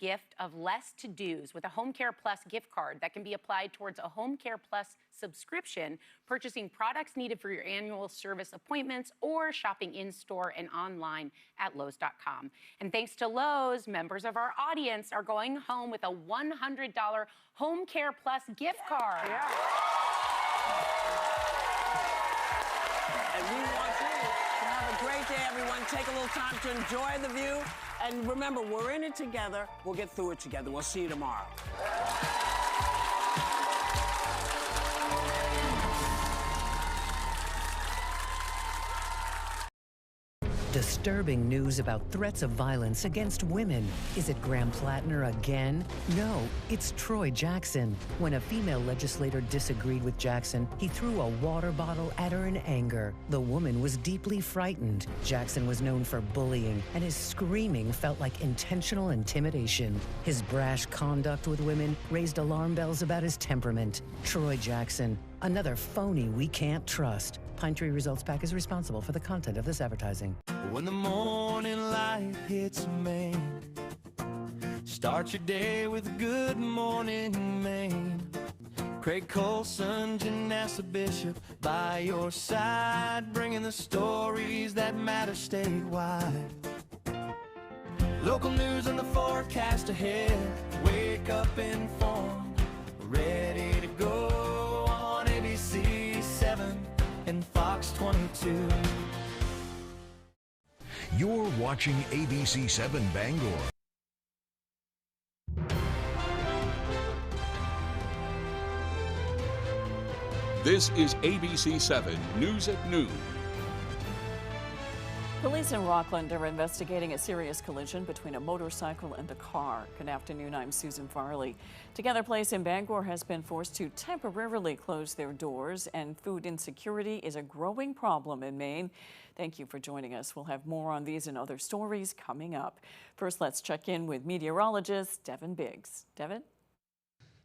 gift of less to-dos with a Home Care Plus gift card that can be applied towards a Home Care Plus subscription, purchasing products needed for your annual service appointments, or shopping in-store and online at Lowe's.com. And thanks to Lowe's, members of our audience are going home with a $100 Home Care Plus gift card. Yeah. And we want you to have a great day, everyone. Take a little time to enjoy the view. And remember, we're in it together. We'll get through it together. We'll see you tomorrow. Disturbing news about threats of violence against women. Is it Graham Plattner again? No, it's Troy Jackson. When a female legislator disagreed with Jackson, he threw a water bottle at her in anger. The woman was deeply frightened. Jackson was known for bullying, and his screaming felt like intentional intimidation. His brash conduct with women raised alarm bells about his temperament. Troy Jackson, another phony we can't trust. Pine Tree Results PAC is responsible for the content of this advertising. When the morning light hits Maine, start your day with Good Morning Maine. Craig Colson, Janessa Bishop by your side, bringing the stories that matter statewide. Local news and the forecast ahead. Wake up informed, ready to go on ABC 7 and Fox 22. You're watching ABC 7 Bangor. This is ABC 7 News at Noon. Police in Rockland are investigating a serious collision between a motorcycle and a car. Good afternoon, I'm Susan Farley. Together Place in Bangor has been forced to temporarily close their doors, and food insecurity is a growing problem in Maine. Thank you for joining us. We'll have more on these and other stories coming up. First, let's check in with meteorologist Devin Biggs. Devin?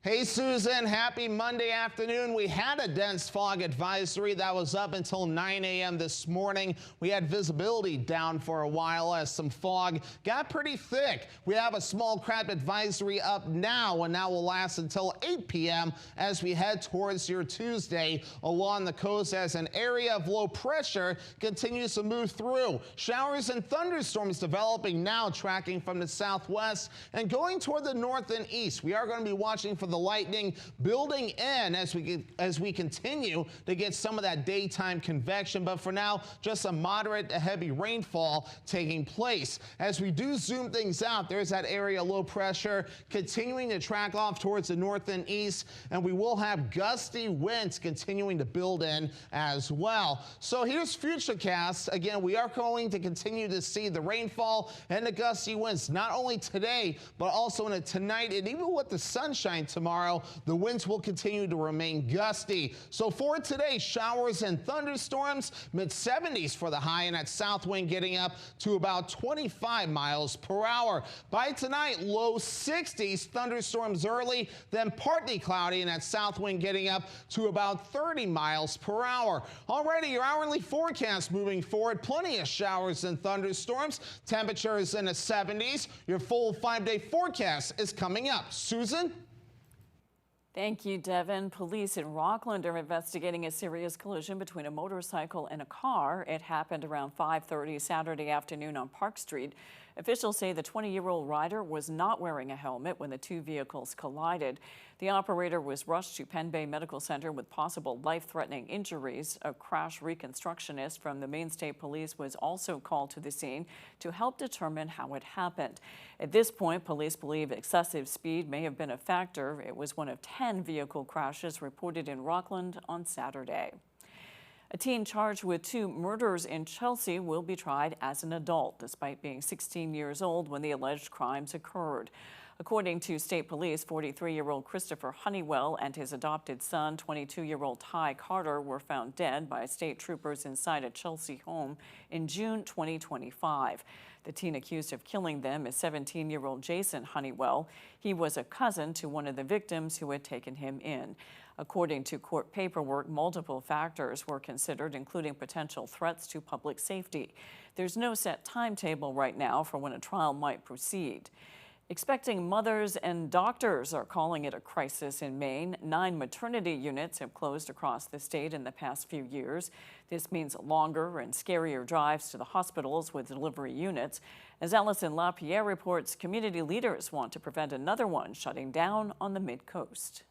Hey, Susan, happy Monday afternoon. We had a dense fog advisory that was up until 9 a.m. this morning. We had visibility down for a while as some fog got pretty thick. We have a small craft advisory up now, and that will last until 8 p.m. as we head towards your Tuesday along the coast as an area of low pressure continues to move through. Showers and thunderstorms developing now, tracking from the southwest and going toward the north and east. We are going to be watching for the lightning building in as we continue to get some of that daytime convection, but for now, just a moderate to heavy rainfall taking place. As we do zoom things out, there's that area of low pressure continuing to track off towards the north and east, and we will have gusty winds continuing to build in as well. So here's Futurecast. Again, we are going to continue to see the rainfall and the gusty winds, not only today, but also into tonight, and even with the sunshine tomorrow, the winds will continue to remain gusty. So for today, showers and thunderstorms, mid-70s for the high, and that south wind getting up to about 25 miles per hour. By tonight, low 60s, thunderstorms early, then partly cloudy, and that south wind getting up to about 30 miles per hour. Already, your hourly forecast moving forward, plenty of showers and thunderstorms, temperatures in the 70s. Your full 5-day forecast is coming up. Susan? Thank you, Devin. Police in Rockland are investigating a serious collision between a motorcycle and a car. It happened around 5:30 Saturday afternoon on Park Street. Officials say the 20-year-old rider was not wearing a helmet when the two vehicles collided. The operator was rushed to Penn Bay Medical Center with possible life-threatening injuries. A crash reconstructionist from the Maine State Police was also called to the scene to help determine how it happened. At this point, police believe excessive speed may have been a factor. It was one of 10 vehicle crashes reported in Rockland on Saturday. A teen charged with 2 murders in Chelsea will be tried as an adult, despite being 16 years old when the alleged crimes occurred. According to state police, 43-year-old Christopher Honeywell and his adopted son, 22-year-old Ty Carter, were found dead by state troopers inside a Chelsea home in June 2025. The teen accused of killing them is 17-year-old Jason Honeywell. He was a cousin to one of the victims who had taken him in. According to court paperwork, multiple factors were considered, including potential threats to public safety. There's no set timetable right now for when a trial might proceed. Expecting mothers and doctors are calling it a crisis in Maine. 9 maternity units have closed across the state in the past few years. This means longer and scarier drives to the hospitals with delivery units. As Allison LaPierre reports, community leaders want to prevent another one shutting down on the Mid-Coast.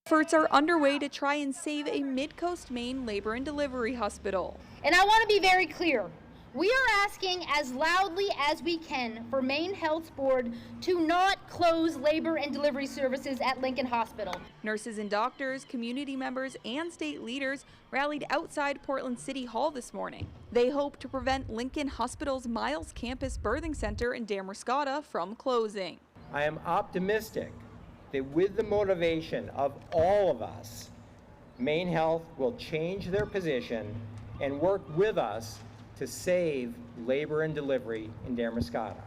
Efforts are underway to try and save a Mid-Coast Maine labor and delivery hospital. And I want to be very clear. We are asking as loudly as we can for Maine Health Board to not close labor and delivery services at Lincoln Hospital. Nurses and doctors, community members, and state leaders rallied outside Portland City Hall this morning. They hope to prevent Lincoln Hospital's Miles Campus Birthing Center in Damascotta from closing. I am optimistic that with the motivation of all of us, Maine Health will change their position and work with us to save labor and delivery in Damascotta.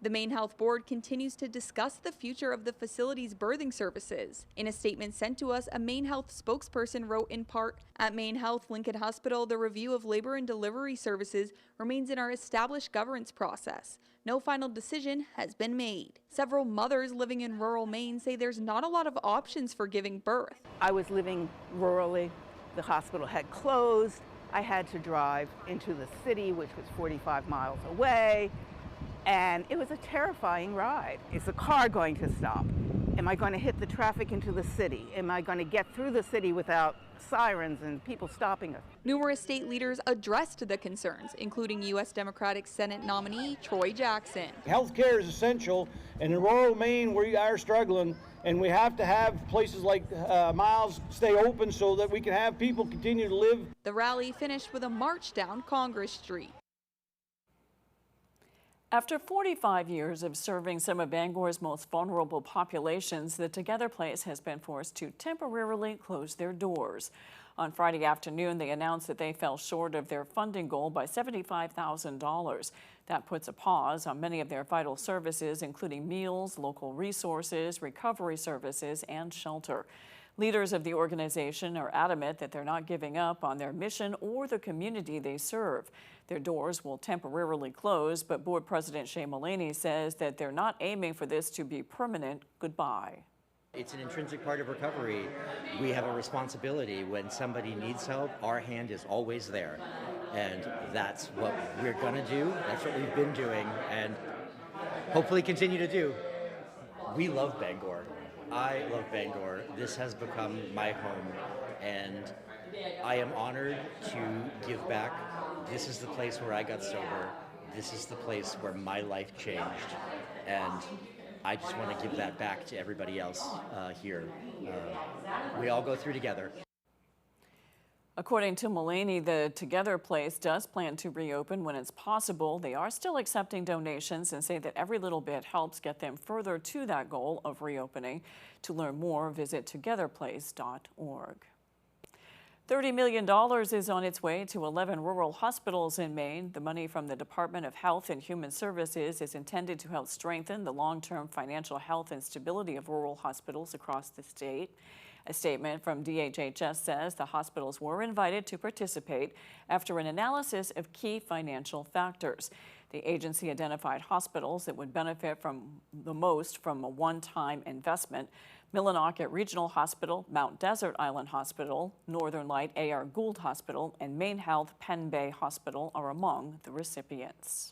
The Maine Health Board continues to discuss the future of the facility's birthing services. In a statement sent to us, a Maine Health spokesperson wrote in part, "At Maine Health Lincoln Hospital, the review of labor and delivery services remains in our established governance process. No final decision has been made." Several mothers living in rural Maine say there's not a lot of options for giving birth. I was living rurally. The hospital had closed. I had to drive into the city, which was 45 miles away, and it was a terrifying ride. Is the car going to stop? Am I going to hit the traffic into the city? Am I going to get through the city without sirens and people stopping us? Numerous state leaders addressed the concerns, including U.S. Democratic Senate nominee Troy Jackson. Healthcare is essential, and in rural Maine we are struggling, and we have to have places like Miles stay open so that we can have people continue to live. The rally finished with a march down Congress Street. After 45 years of serving some of Bangor's most vulnerable populations, the Together Place has been forced to temporarily close their doors. On Friday afternoon, they announced that they fell short of their funding goal by $75,000. That puts a pause on many of their vital services, including meals, local resources, recovery services, and shelter. Leaders of the organization are adamant that they're not giving up on their mission or the community they serve. Their doors will temporarily close, but board president Shea Mullaney says that they're not aiming for this to be permanent goodbye. It's an intrinsic part of recovery. We have a responsibility. When somebody needs help, our hand is always there. And that's what we're going to do. That's what we've been doing and hopefully continue to do. We love Bangor. I love Bangor. This has become my home, and I am honored to give back. This is the place where I got sober. This is the place where my life changed, and I just want to give that back to everybody else here. We all go through together. According to Mullaney, the Together Place does plan to reopen when it's possible. They are still accepting donations and say that every little bit helps get them further to that goal of reopening. To learn more, visit togetherplace.org. $30 million is on its way to 11 rural hospitals in Maine. The money from the Department of Health and Human Services is intended to help strengthen the long-term financial health and stability of rural hospitals across the state. A statement from DHHS says the hospitals were invited to participate after an analysis of key financial factors. The agency identified hospitals that would benefit the most from a one-time investment. Millinocket Regional Hospital, Mount Desert Island Hospital, Northern Light A.R. Gould Hospital, and Maine Health Penn Bay Hospital are among the recipients.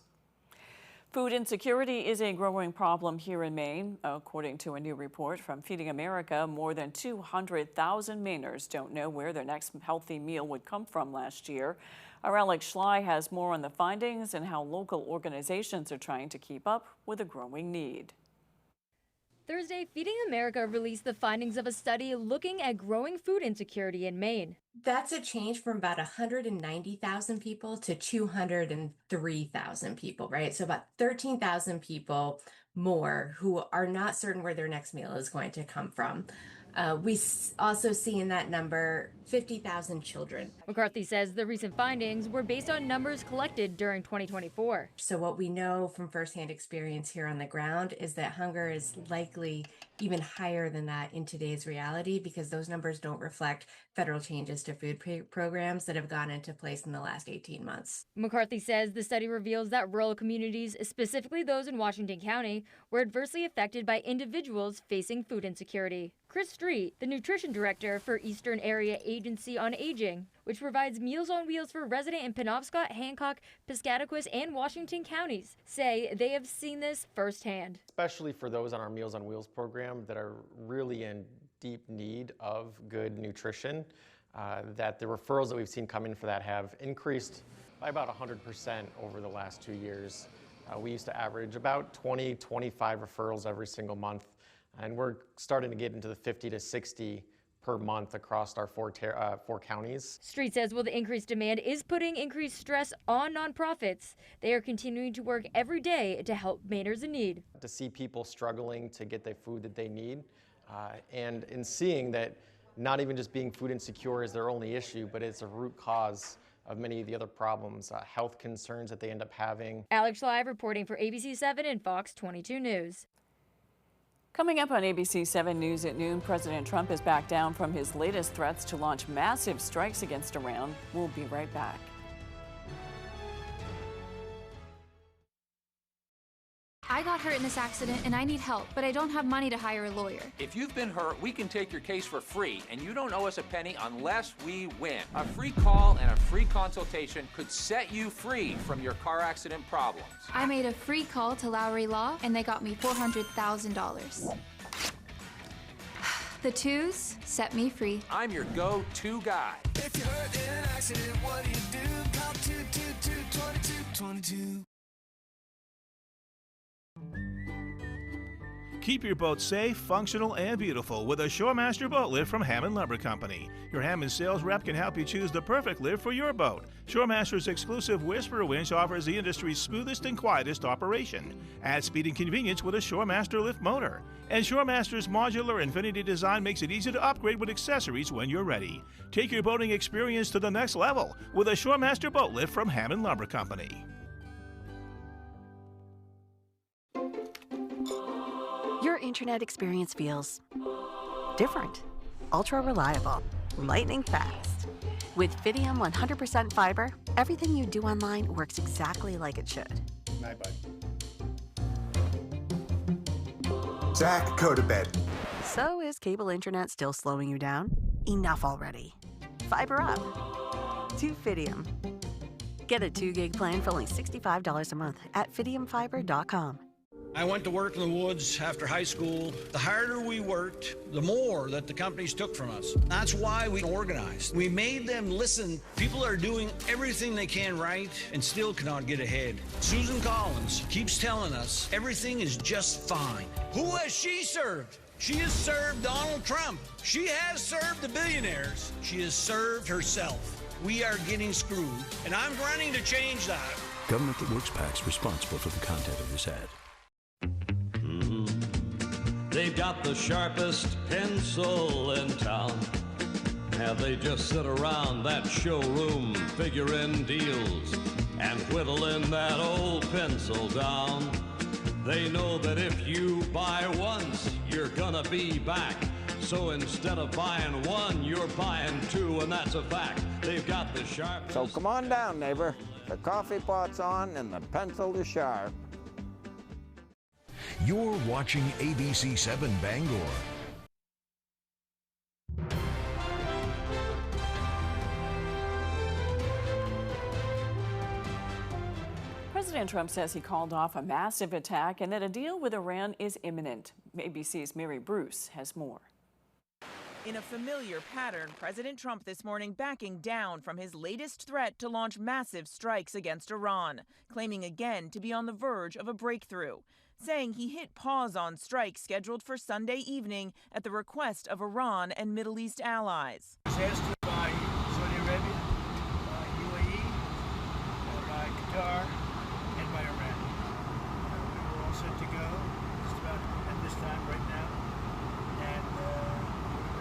Food insecurity is a growing problem here in Maine. According to a new report from Feeding America, more than 200,000 Mainers don't know where their next healthy meal would come from last year. Our Alex Schley has more on the findings and how local organizations are trying to keep up with a growing need. Thursday, Feeding America released the findings of a study looking at growing food insecurity in Maine. That's a change from about 190,000 people to 203,000 people, right? So about 13,000 people more who are not certain where their next meal is going to come from. We also see in that number 50,000 children. McCarthy says the recent findings were based on numbers collected during 2024. So what we know from firsthand experience here on the ground is that hunger is likely even higher than that in today's reality, because those numbers don't reflect federal changes to food programs that have gone into place in the last 18 months. McCarthy says the study reveals that rural communities, specifically those in Washington County, were adversely affected by individuals facing food insecurity. Chris Street, the nutrition director for Eastern Area Agency on Aging, which provides Meals on Wheels for residents in Penobscot, Hancock, Piscataquis, and Washington counties, say they have seen this firsthand. Especially for those on our Meals on Wheels program that are really in deep need of good nutrition, that the referrals that we've seen come in for that have increased by about 100% over the last 2 years. We used to average about 20, 25 referrals every single month, and we're starting to get into the 50 to 60 per month across our four counties. Street says while the increased demand is putting increased stress on nonprofits, they are continuing to work every day to help Mainers in need. To see people struggling to get the food that they need, and in seeing that not even just being food insecure is their only issue, but it's a root cause of many of the other problems, health concerns that they end up having. Alex Live reporting for ABC 7 and Fox 22 News. Coming up on ABC 7 News at noon, President Trump is back down from his latest threats to launch massive strikes against Iran. We'll be right back. I got hurt in this accident and I need help, but I don't have money to hire a lawyer. If you've been hurt, we can take your case for free, and you don't owe us a penny unless we win. A free call and a free consultation could set you free from your car accident problems. I made a free call to Lowry Law and they got me $400,000. The twos set me free. I'm your go-to guy. If you're hurt in an accident, what do? Call 222-2222. Keep your boat safe, functional, and beautiful with a Shoremaster boat lift from Hammond Lumber Company. Your Hammond sales rep can help you choose the perfect lift for your boat. Shoremaster's exclusive Whisperer winch offers the industry's smoothest and quietest operation. Add speed and convenience with a Shoremaster lift motor. And Shoremaster's modular Infinity design makes it easy to upgrade with accessories when you're ready. Take your boating experience to the next level with a Shoremaster boat lift from Hammond Lumber Company. Your internet experience feels different, ultra reliable, lightning fast. With Fidium 100% fiber, everything you do online works exactly like it should. Night, bud. Zach, go to bed. So is cable internet still slowing you down? Enough already. Fiber up to Fidium. Get a 2 gig plan for only $65 a month at FidiumFiber.com. I went to work in the woods after high school. The harder we worked, the more that the companies took from us. That's why we organized. We made them listen. People are doing everything they can right and still cannot get ahead. Susan Collins keeps telling us everything is just fine. Who has she served? She has served Donald Trump. She has served the billionaires. She has served herself. We are getting screwed, and I'm running to change that. Government that works PAC's responsible for the content of this ad. They've got the sharpest pencil in town. Have they just sit around that showroom figuring deals and whittling that old pencil down? They know that if you buy once, you're gonna be back. So instead of buying one, you're buying two, and that's a fact. They've got the sharpest. So come on down, neighbor. The coffee pot's on and the pencil is sharp. You're watching ABC 7 Bangor. President Trump says he called off a massive attack and that a deal with Iran is imminent. ABC's Mary Bruce has more. In a familiar pattern, President Trump this morning backing down from his latest threat to launch massive strikes against Iran, claiming again to be on the verge of a breakthrough, saying he hit pause on strikes scheduled for Sunday evening at the request of Iran and Middle East allies. Asked by Saudi Arabia, by UAE, by Qatar, and by Iran. We're all set to go just about at this time right now, and we're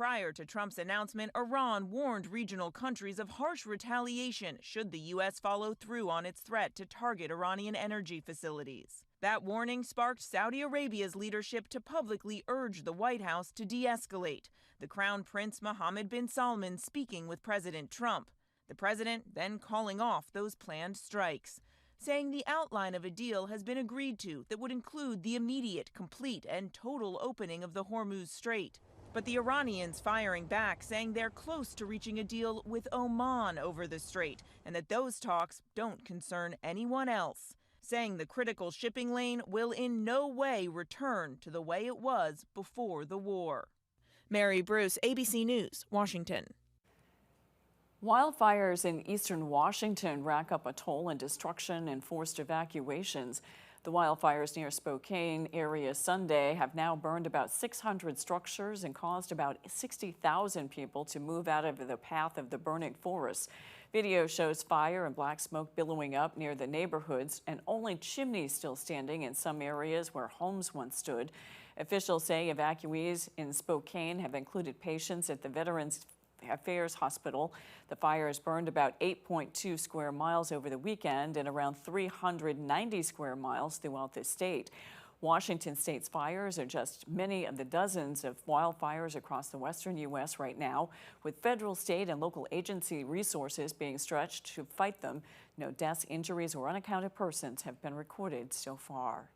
Prior to Trump's announcement, Iran warned regional countries of harsh retaliation should the U.S. follow through on its threat to target Iranian energy facilities. That warning sparked Saudi Arabia's leadership to publicly urge the White House to de-escalate, the Crown Prince Mohammed bin Salman speaking with President Trump. The president then calling off those planned strikes, saying the outline of a deal has been agreed to that would include the immediate, complete, and total opening of the Hormuz Strait. But the Iranians firing back, saying they're close to reaching a deal with Oman over the strait, and that those talks don't concern anyone else, saying the critical shipping lane will in no way return to the way it was before the war. Mary Bruce, ABC News, Washington. Wildfires in eastern Washington rack up a toll in destruction and forced evacuations. The wildfires near Spokane area Sunday have now burned about 600 structures and caused about 60,000 people to move out of the path of the burning forests. Video shows fire and black smoke billowing up near the neighborhoods and only chimneys still standing in some areas where homes once stood. Officials say evacuees in Spokane have included patients at the Veterans Affairs Hospital. The fires burned about 8.2 square miles over the weekend and around 390 square miles throughout the state. Washington state's fires are just many of the dozens of wildfires across the western U.S. right now, with federal, state, and local agency resources being stretched to fight them. No deaths, injuries, or unaccounted persons have been recorded so far.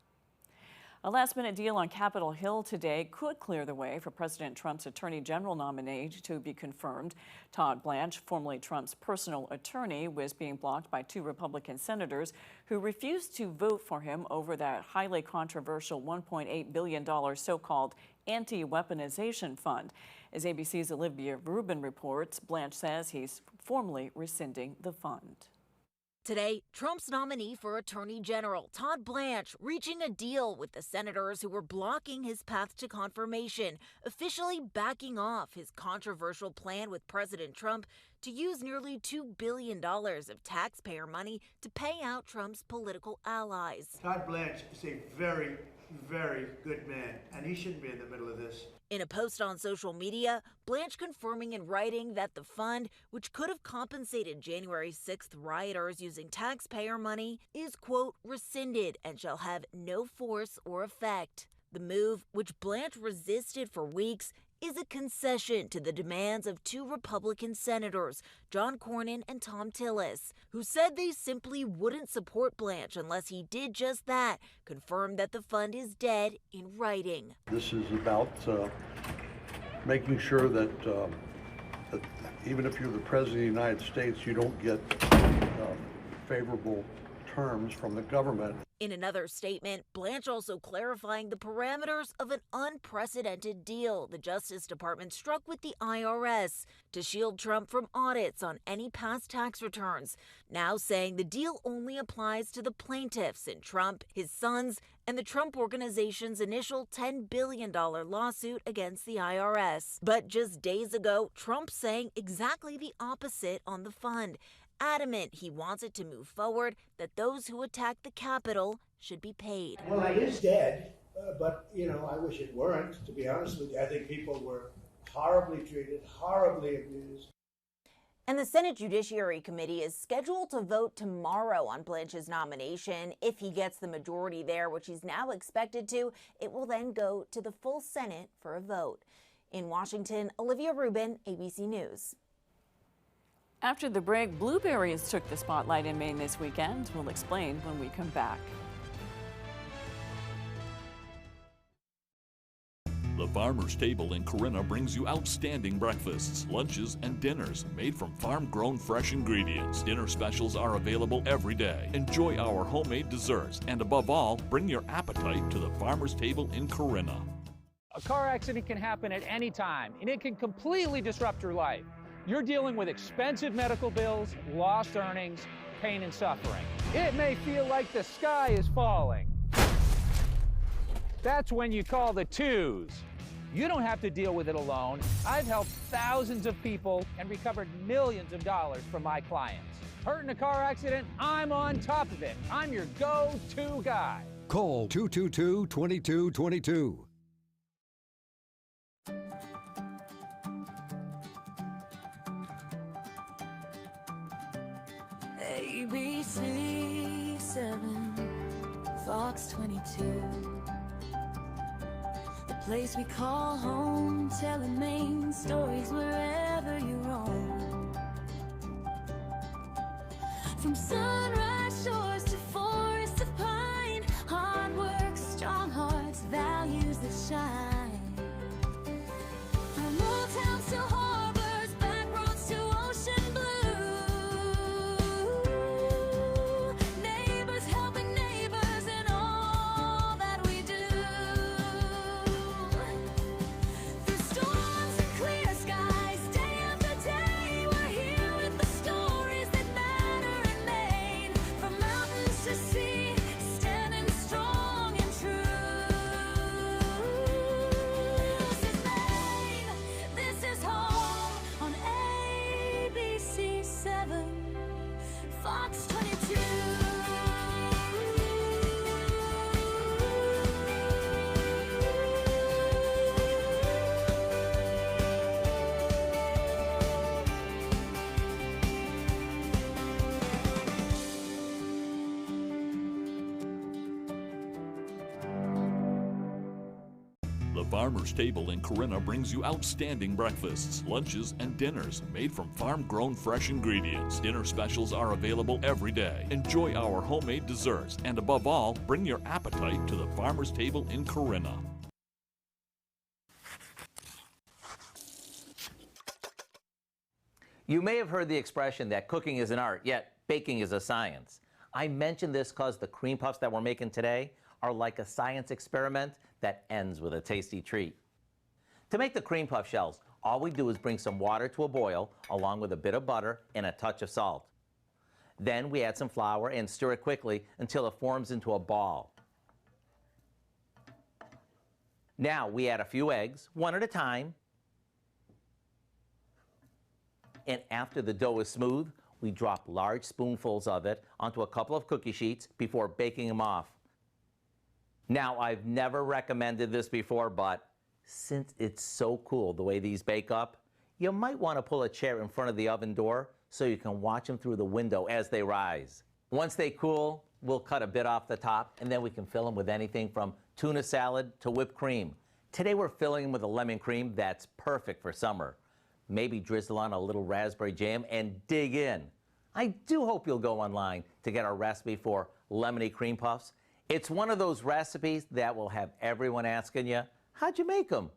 A last-minute deal on Capitol Hill today could clear the way for President Trump's Attorney General nominee to be confirmed. Todd Blanche, formerly Trump's personal attorney, was being blocked by 2 Republican senators who refused to vote for him over that highly controversial $1.8 billion so-called anti-weaponization fund. As ABC's Olivia Rubin reports, Blanche says he's formally rescinding the fund. Today, Trump's nominee for Attorney General, Todd Blanche, reaching a deal with the senators who were blocking his path to confirmation, officially backing off his controversial plan with President Trump to use nearly $2 billion of taxpayer money to pay out Trump's political allies. Todd Blanche is a very, very good man, and he shouldn't be in the middle of this. In a post on social media, Blanche confirming in writing that the fund, which could have compensated January 6th rioters using taxpayer money, is, quote, rescinded and shall have no force or effect. The move, which Blanche resisted for weeks, is a concession to the demands of 2 Republican senators, John Cornyn and Tom Tillis, who said they simply wouldn't support Blanche unless he did just that, confirmed that the fund is dead in writing. This is about making sure that, that even if you're the President of the United States, you don't get favorable terms from the government. In another statement, Blanche also clarifying the parameters of an unprecedented deal the Justice Department struck with the IRS to shield Trump from audits on any past tax returns, now saying the deal only applies to the plaintiffs in Trump, his sons, and the Trump Organization's initial $10 billion lawsuit against the IRS. But just days ago, Trump saying exactly the opposite on the fund, adamant he wants it to move forward, that those who attack the Capitol should be paid. Well, it is dead, but, you know, I wish it weren't, to be honest with you. I think people were horribly treated, horribly abused. And the Senate Judiciary Committee is scheduled to vote tomorrow on Blanche's nomination. If he gets the majority there, which he's now expected to, it will then go to the full Senate for a vote. In Washington, Olivia Rubin, ABC News. After the break, blueberries took the spotlight in Maine this weekend. We'll explain when we come back. The Farmer's Table in Corinna brings you outstanding breakfasts, lunches, and dinners made from farm-grown fresh ingredients. Dinner specials are available every day. Enjoy our homemade desserts, and above all, bring your appetite to the Farmer's Table in Corinna. A car accident can happen at any time, and it can completely disrupt your life. You're dealing with expensive medical bills, lost earnings, pain and suffering. It may feel like the sky is falling. That's when you call the twos. You don't have to deal with it alone. I've helped thousands of people and recovered millions of dollars from my clients. Hurt in a car accident? I'm on top of it. I'm your go-to guy. Call 222-2222. ABC 7, Fox 22. The place we call home, telling Maine stories wherever you roam. From sunrise shores to forests of pine, hard work, strong hearts, values that shine. From old towns to harbors, back roads to ocean blue. Neighbors helping neighbors in all that we do. Through storms and clear skies, day after day, we're here with the stories that matter in Maine. From mountains to sea, standing strong and true. This is Maine, this is home on ABC 7, Fox 22. The Farmer's Table in Corinna brings you outstanding breakfasts, lunches, and dinners made from farm-grown fresh ingredients. Dinner specials are available every day. Enjoy our homemade desserts, and above all, bring your appetite to the Farmer's Table in Corinna. You may have heard the expression that cooking is an art, yet baking is a science. I mention this because the cream puffs that we're making today are like a science experiment that ends with a tasty treat. To make the cream puff shells, all we do is bring some water to a boil along with a bit of butter and a touch of salt. Then we add some flour and stir it quickly until it forms into a ball. Now we add a few eggs, one at a time. And after the dough is smooth, we drop large spoonfuls of it onto a couple of cookie sheets before baking them off. Now, I've never recommended this before, but since it's so cool the way these bake up, you might want to pull a chair in front of the oven door so you can watch them through the window as they rise. Once they cool, we'll cut a bit off the top, and then we can fill them with anything from tuna salad to whipped cream. Today we're filling them with a lemon cream that's perfect for summer. Maybe drizzle on a little raspberry jam and dig in. I do hope you'll go online to get our recipe for lemony cream puffs. It's one of those recipes that will have everyone asking you, how'd you make them?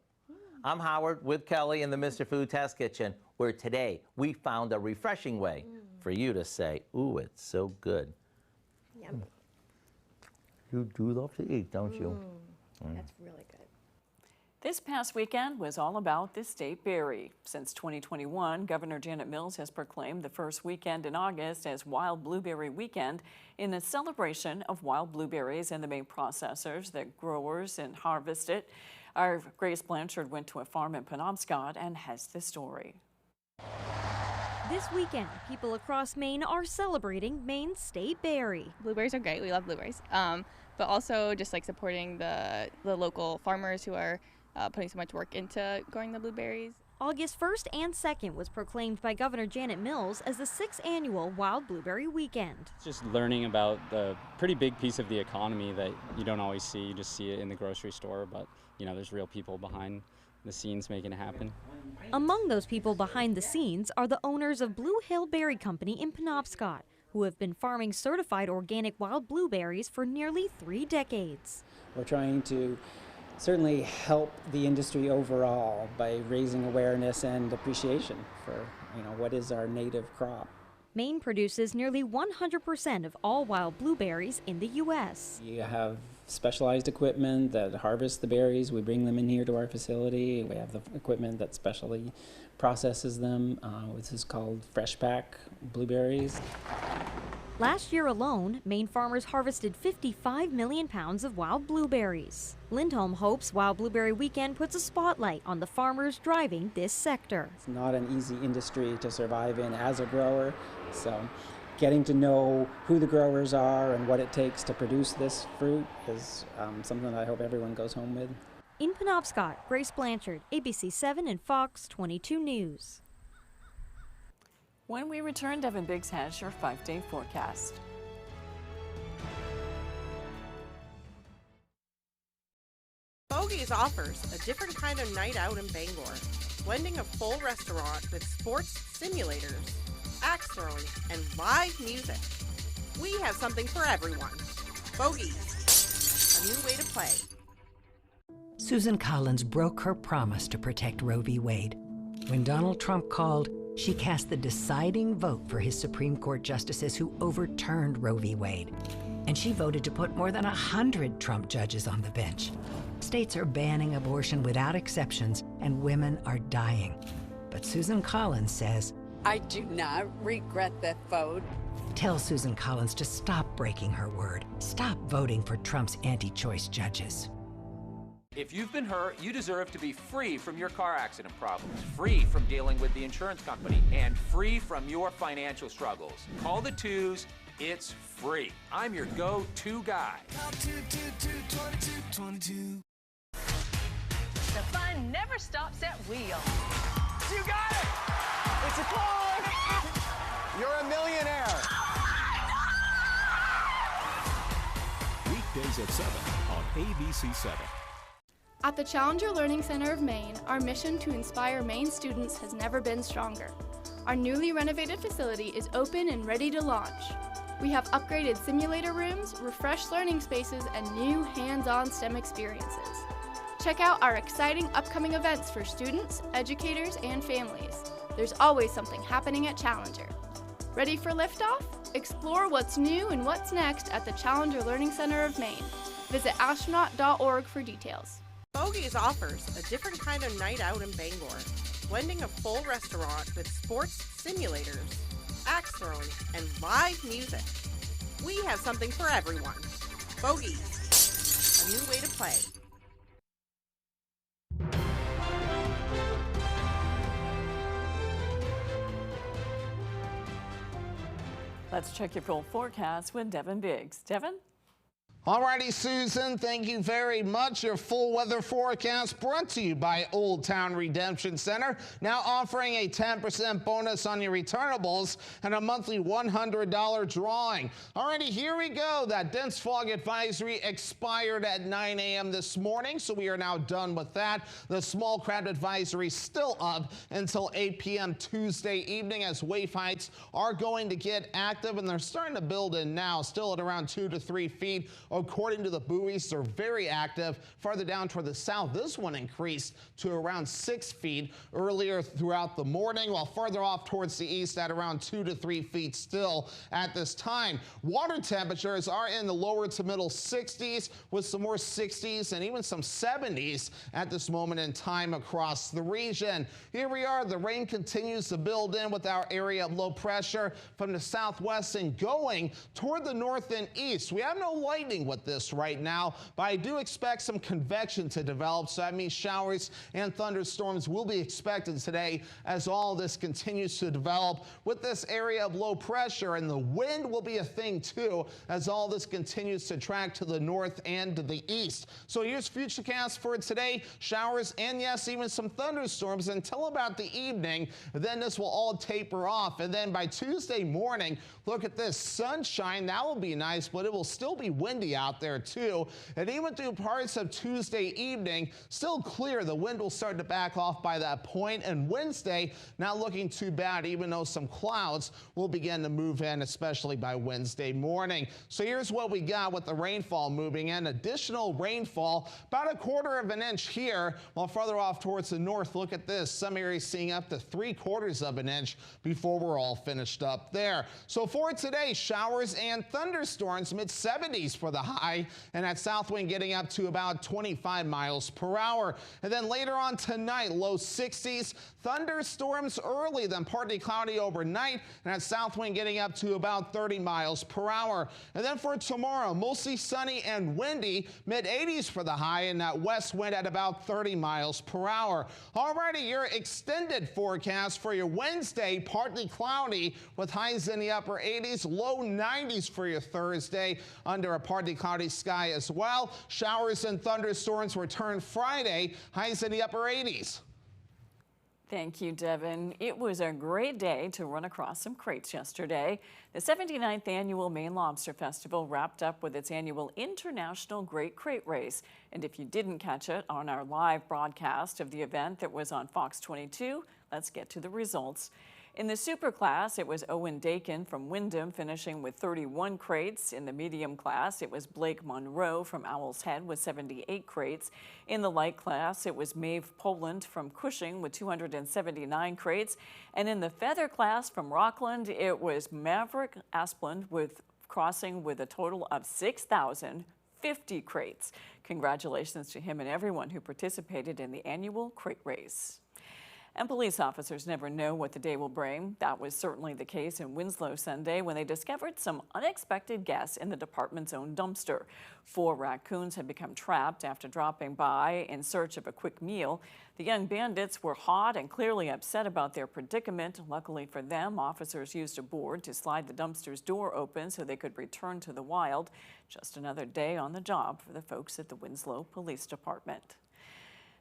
I'm Howard with Kelly in the Mr. Food Test Kitchen, where today we found a refreshing way for you to say, ooh, it's so good. Yummy. You do love to eat, don't you? That's really good. This past weekend was all about the state berry. Since 2021, Governor Janet Mills has proclaimed the first weekend in August as Wild Blueberry Weekend in the celebration of wild blueberries and the main processors that growers and harvest it. Our Grace Blanchard went to a farm in Penobscot and has the story. This weekend, people across Maine are celebrating Maine's state berry. Blueberries are great. We love blueberries. But also just like supporting the local farmers who are putting so much work into growing the blueberries. August 1st and 2nd was proclaimed by Governor Janet Mills as the 6th annual Wild Blueberry Weekend. Just learning about the pretty big piece of the economy that you don't always see. You just see it in the grocery store, but you know, there's real people behind the scenes making it happen. Among those people behind the scenes are the owners of Blue Hill Berry Company in Penobscot, who have been farming certified organic wild blueberries for nearly 3 decades. We're trying to certainly help the industry overall by raising awareness and appreciation for, what is our native crop. Maine produces nearly 100% of all wild blueberries in the U.S. You have specialized equipment that harvests the berries. We bring them in here to our facility. We have the equipment that specially processes them. This is called fresh pack blueberries. Last year alone, Maine farmers harvested 55 million pounds of wild blueberries. Lindholm hopes Wild Blueberry Weekend puts a spotlight on the farmers driving this sector. It's not an easy industry to survive in as a grower, so getting to know who the growers are and what it takes to produce this fruit is something that I hope everyone goes home with. In Penobscot, Grace Blanchard, ABC 7 and Fox 22 News. When we return, Devin Biggs has your 5-day forecast. Bogies offers a different kind of night out in Bangor, blending a full restaurant with sports simulators, axe throwing, and live music. We have something for everyone. Bogies, a new way to play. Susan Collins broke her promise to protect Roe v. Wade. When Donald Trump called, she cast the deciding vote for his Supreme Court justices who overturned Roe v. Wade. And she voted to put more than 100 Trump judges on the bench. States are banning abortion without exceptions, and women are dying. But Susan Collins says, I do not regret that vote. Tell Susan Collins to stop breaking her word. Stop voting for Trump's anti-choice judges. If you've been hurt, you deserve to be free from your car accident problems, free from dealing with the insurance company, and free from your financial struggles. Call the twos. It's free. I'm your go-to guy. Call 222-2222. The fun never stops at Wheel. You got it! It's a car! You're a millionaire! Weekdays at 7 on ABC7. At the Challenger Learning Center of Maine, our mission to inspire Maine students has never been stronger. Our newly renovated facility is open and ready to launch. We have upgraded simulator rooms, refreshed learning spaces, and new hands-on STEM experiences. Check out our exciting upcoming events for students, educators, and families. There's always something happening at Challenger. Ready for liftoff? Explore what's new and what's next at the Challenger Learning Center of Maine. Visit astronaut.org for details. Bogies offers a different kind of night out in Bangor, blending a full restaurant with sports simulators, axe throwing, and live music. We have something for everyone. Bogies, a new way to play. Let's check your full forecast with Devin Biggs. Devin? Alrighty, Susan, thank you very much. Your full weather forecast brought to you by Old Town Redemption Center, now offering a 10% bonus on your returnables and a monthly $100 drawing. Alrighty, here we go. That dense fog advisory expired at 9 a.m. this morning, so we are now done with that. The small craft advisory still up until 8 p.m. Tuesday evening, as wave heights are going to get active, and they're starting to build in now, still at around 2 to 3 feet. According to the buoys, they're very active. Farther down toward the south, this one increased to around 6 feet earlier throughout the morning, while farther off towards the east at around 2 to 3 feet still at this time. Water temperatures are in the lower to middle 60s with some more 60s and even some 70s at this moment in time across the region. Here we are. The rain continues to build in with our area of low pressure from the southwest and going toward the north and east. We have no lightning with this right now, but I do expect some convection to develop, so that means showers and thunderstorms will be expected today as all this continues to develop with this area of low pressure, and the wind will be a thing too as all this continues to track to the north and to the east. So here's futurecast for today: showers and yes, even some thunderstorms until about the evening. Then this will all taper off, and then by Tuesday morning, look at this sunshine. That will be nice, but it will still be windy out there too. And even through parts of Tuesday evening, still clear. The wind will start to back off by that point, and Wednesday not looking too bad, even though some clouds will begin to move in, especially by Wednesday morning. So here's what we got with the rainfall moving in. Additional rainfall, about 1/4 of an inch here, while farther off towards the north, look at this. Some areas seeing up to 3/4 of an inch before we're all finished up there. So for today, showers and thunderstorms, mid-70s for the high, and that south wind getting up to about 25 miles per hour. And then later on tonight, low 60s, thunderstorms early, then partly cloudy overnight, and that south wind getting up to about 30 miles per hour. And then for tomorrow, mostly sunny and windy, mid-80s for the high, and that west wind at about 30 miles per hour. Alrighty, your extended forecast for your Wednesday, partly cloudy with highs in the upper 80s, low 90s for your Thursday, under a partly cloudy sky as well. Showers and thunderstorms return Friday, highs in the upper 80s. Thank you, Devin. It was a great day to run across some crates yesterday. The 79th annual Maine Lobster Festival wrapped up with its annual International Great Crate Race. And if you didn't catch it on our live broadcast of the event that was on Fox 22, let's get to the results. In the super class, it was Owen Dakin from Wyndham finishing with 31 crates. In the medium class, it was Blake Monroe from Owl's Head with 78 crates. In the light class, it was Maeve Poland from Cushing with 279 crates. And in the feather class from Rockland, it was Maverick Asplund crossing with a total of 6,050 crates. Congratulations to him and everyone who participated in the annual crate race. And police officers never know what the day will bring. That was certainly the case in Winslow Sunday when they discovered some unexpected guests in the department's own dumpster. 4 raccoons had become trapped after dropping by in search of a quick meal. The young bandits were hot and clearly upset about their predicament. Luckily for them, officers used a board to slide the dumpster's door open so they could return to the wild. Just another day on the job for the folks at the Winslow Police Department.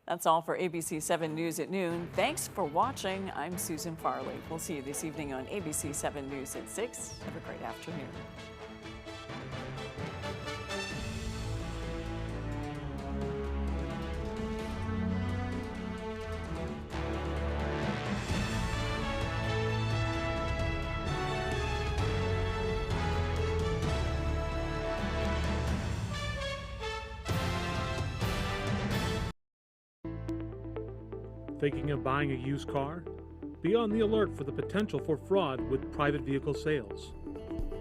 That's all for ABC 7 News at noon. Thanks for watching. I'm Susan Farley. We'll see you this evening on ABC 7 News at 6. Have a great afternoon. Thinking of buying a used car? Be on the alert for the potential for fraud with private vehicle sales.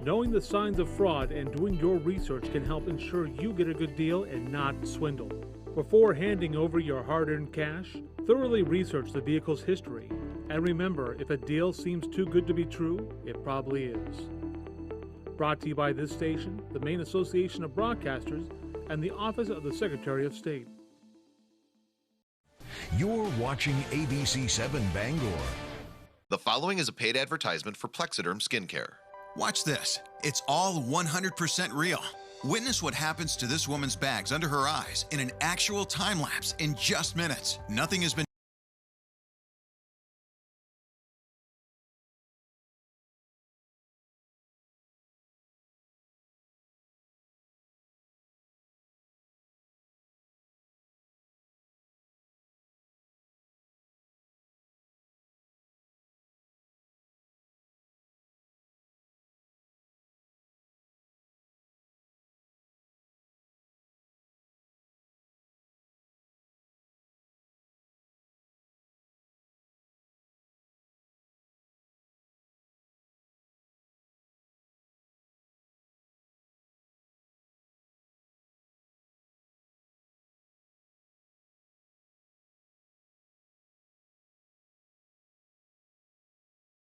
Knowing the signs of fraud and doing your research can help ensure you get a good deal and not swindled. Before handing over your hard-earned cash, thoroughly research the vehicle's history. And remember, if a deal seems too good to be true, it probably is. Brought to you by this station, the Maine Association of Broadcasters, and the Office of the Secretary of State. You're watching ABC 7 Bangor. The following is a paid advertisement for Plexiderm Skincare. Watch this. It's all 100% real. Witness what happens to this woman's bags under her eyes in an actual time lapse in just minutes. Nothing has been